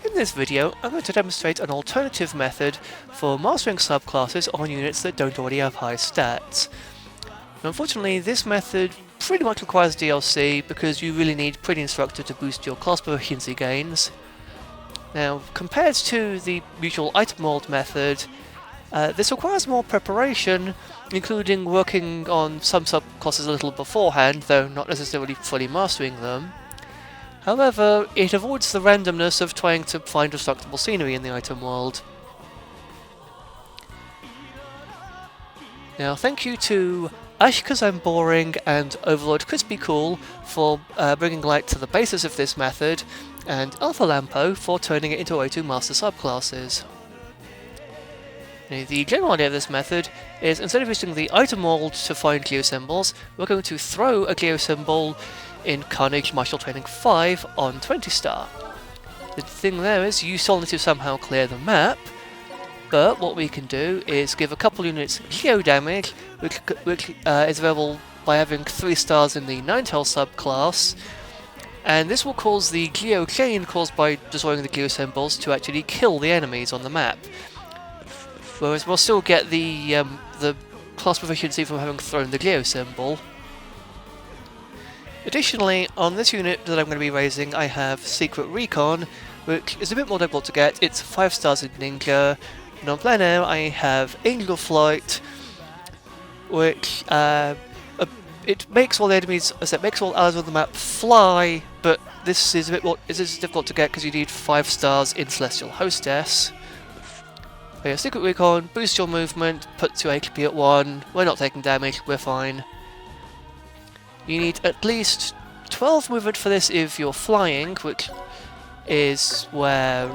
In this video, I'm going to demonstrate an alternative method for mastering subclasses on units that don't already have high stats. Now, unfortunately, this method pretty much requires DLC because you really need Prinny Instructor to boost your class proficiency gains. Now, compared to the usual Item World method, this requires more preparation, including working on some subclasses a little beforehand, though not necessarily fully mastering them. However, it avoids the randomness of trying to find destructible scenery in the item world. Now, thank you to ashcusimboring and OverlordCrispyCool for bringing light to the basis of this method, and elfolampo for turning it into a way to master subclasses. Now, the general idea of this method is, instead of using the item world to find Geo symbols, we're going to throw a Geo symbol in Carnage MT5 on 20 star. The thing there is, you still need to somehow clear the map, but what we can do is give a couple units Geo Damage, which is available by having 3 stars in the Ninetale subclass, and this will cause the Geo chain caused by destroying the Geo symbols to actually kill the enemies on the map. Whereas we'll still get the class proficiency from having thrown the Geo symbol. Additionally, on this unit that I'm going to be raising, I have Secret Recon, which is a bit more difficult to get. It's 5 stars in Ninja. And on plein air, I have Angel Flight, which it makes all the enemies, as it makes all allies on the map fly, but this is a bit more difficult to get because you need 5 stars in Celestial Hostess. But yeah, Secret Recon boosts your movement, puts your HP at 1. We're not taking damage, we're fine. You need at least 12 movement for this if you're flying, which is where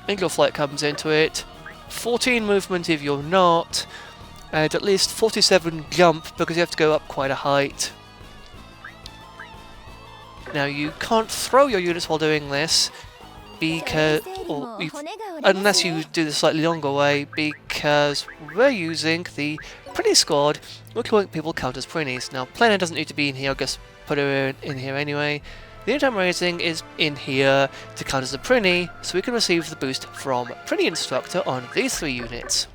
Angel Flight comes into it. 14 movement if you're not, and at least 47 jump because you have to go up quite a height. Now, you can't throw your units while doing this, because unless you do the slightly longer way, because we're using the Prinny squad, which will make people count as Prinnies. Now, plein air doesn't need to be in here, I'll just put her in here anyway. The unit I'm raising is in here to count as a Prinny, so we can receive the boost from Prinny Instructor on these 3 units.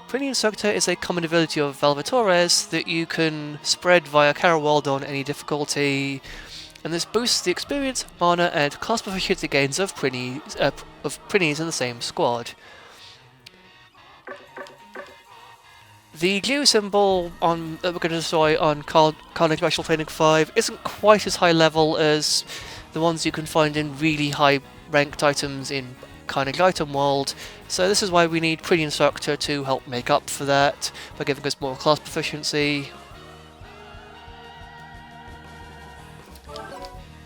Prinny Instructor is a common ability of Valvatores that you can spread via Chara World on any difficulty, and this boosts the experience, mana, and class proficiency gains of Prinnies in the same squad. The Geo symbol that we're going to destroy on Carnage MT5 isn't quite as high level as the ones you can find in really high ranked items in Carnage Item World, so this is why we need Prinny Instructor to help make up for that by giving us more class proficiency.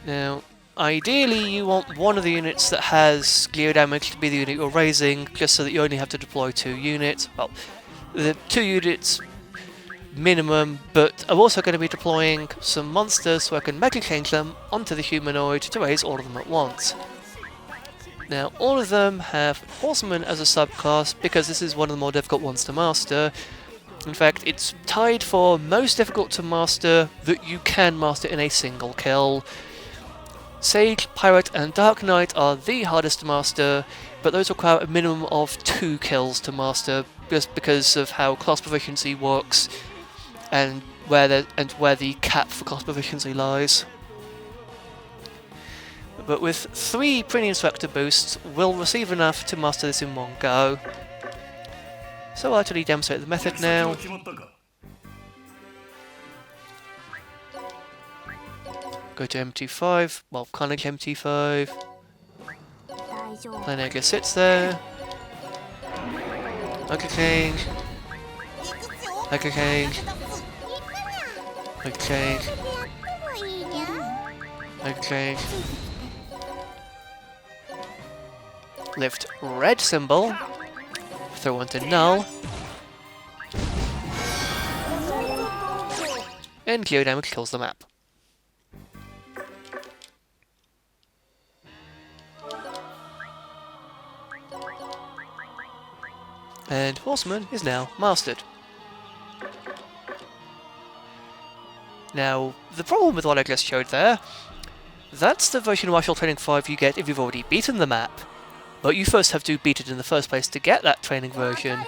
Now, ideally you want one of the units that has Geo Damage to be the unit you're raising, just so that you only have to deploy 2 units. Well, the 2 units minimum, but I'm also going to be deploying some monsters so I can mega change them onto the humanoid to raise all of them at once. Now, all of them have Horseman as a subclass because this is one of the more difficult ones to master. In fact, it's tied for most difficult to master that you can master in a single kill. Sage, Pirate, and Dark Knight are the hardest to master, but those require a minimum of 2 kills to master, just because of how class proficiency works and where the cap for class proficiency lies. But with 3 Prinny Instructor boosts, we'll receive enough to master this in one go. So I'll actually demonstrate the method now. Go to MT5, well, Carnage MT5. Plein air just sits there. Mega change. Mega change. Mega change. Mega change. Lift red symbol. Throw into null. And Geo Damage kills the map. And Horseman is now mastered. Now, the problem with what I just showed there, that's the version of Martial Training 5 you get if you've already beaten the map, but you first have to beat it in the first place to get that training version.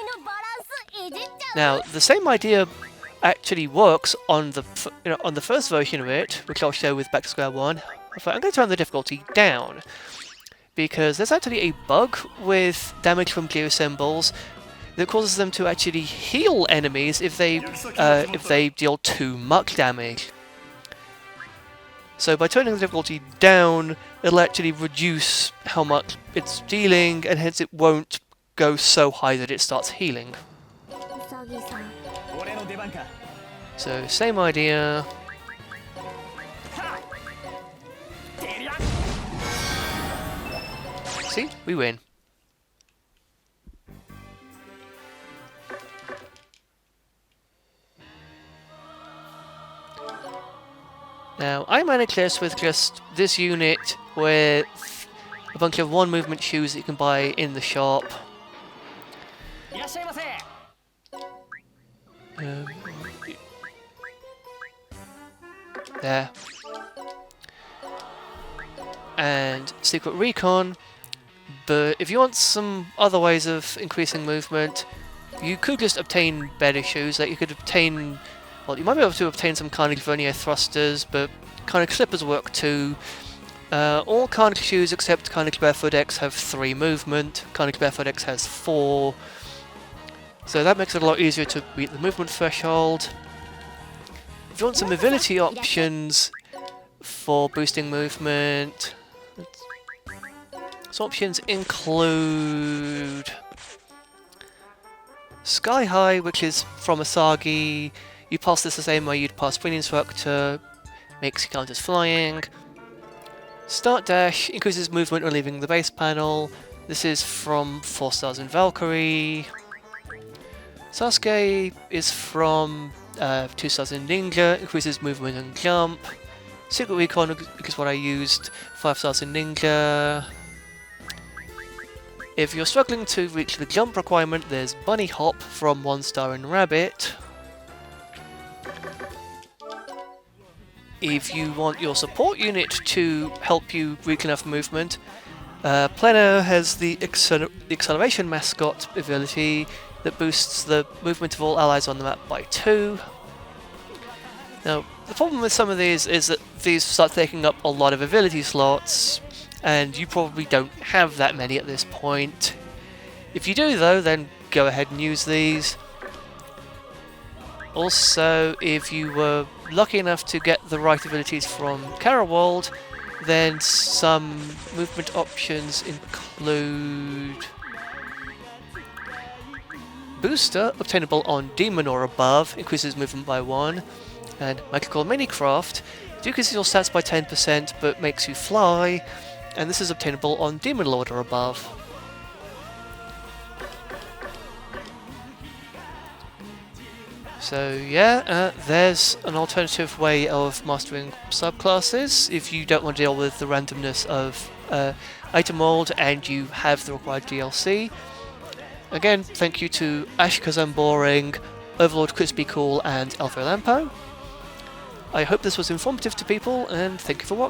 Now, the same idea actually works on the on the first version of it, which I'll show with Back to Square One. I'm going to turn the difficulty down, because there's actually a bug with damage from Geo symbols that causes them to actually heal enemies if they deal too much damage. So by turning the difficulty down, it'll actually reduce how much it's dealing, and hence it won't go so high that it starts healing. So same idea. See? We win. Now, I managed this with just this unit with a bunch of one movement shoes that you can buy in the shop. There. And Secret Recon. But if you want some other ways of increasing movement, you could just obtain better shoes. Like you could obtain, well, you might be able to obtain some Carnage vernier thrusters, but Carnage slippers work too. All Carnage shoes except Carnage Barefoot X have 3 movement. Carnage Barefoot X has 4. So that makes it a lot easier to beat the movement threshold. If you want some evility options for boosting movement, some options include Sky High, which is from Asagi. You pass this the same way you'd pass Prinny Instructor, makes you count as flying. Start Dash increases movement when leaving the base panel. This is from 4 stars in Valkyrie. Sasuke is from 2 stars in Ninja, increases movement and jump. Secret Recon is what I used, 5 stars in Ninja. If you're struggling to reach the jump requirement, there's Bunny Hop from 1 star in Rabbit. If you want your support unit to help you reach enough movement, Pleno has the acceleration mascot ability that boosts the movement of all allies on the map by 2. Now, the problem with some of these is that these start taking up a lot of ability slots, and you probably don't have that many at this point. If you do though, then go ahead and use these. Also, if you were lucky enough to get the right abilities from Chara World, then some movement options include Booster, obtainable on Demon or above, increases movement by 1, and Magical Minicraft, decreases your stats by 10% but makes you fly, and this is obtainable on Demon Lord or above. So yeah, there's an alternative way of mastering subclasses if you don't want to deal with the randomness of Item World and you have the required DLC. Again, thank you to ashcusimboring, OverlordCrispyCool and elfolampo. I hope this was informative to people, and thank you for watching.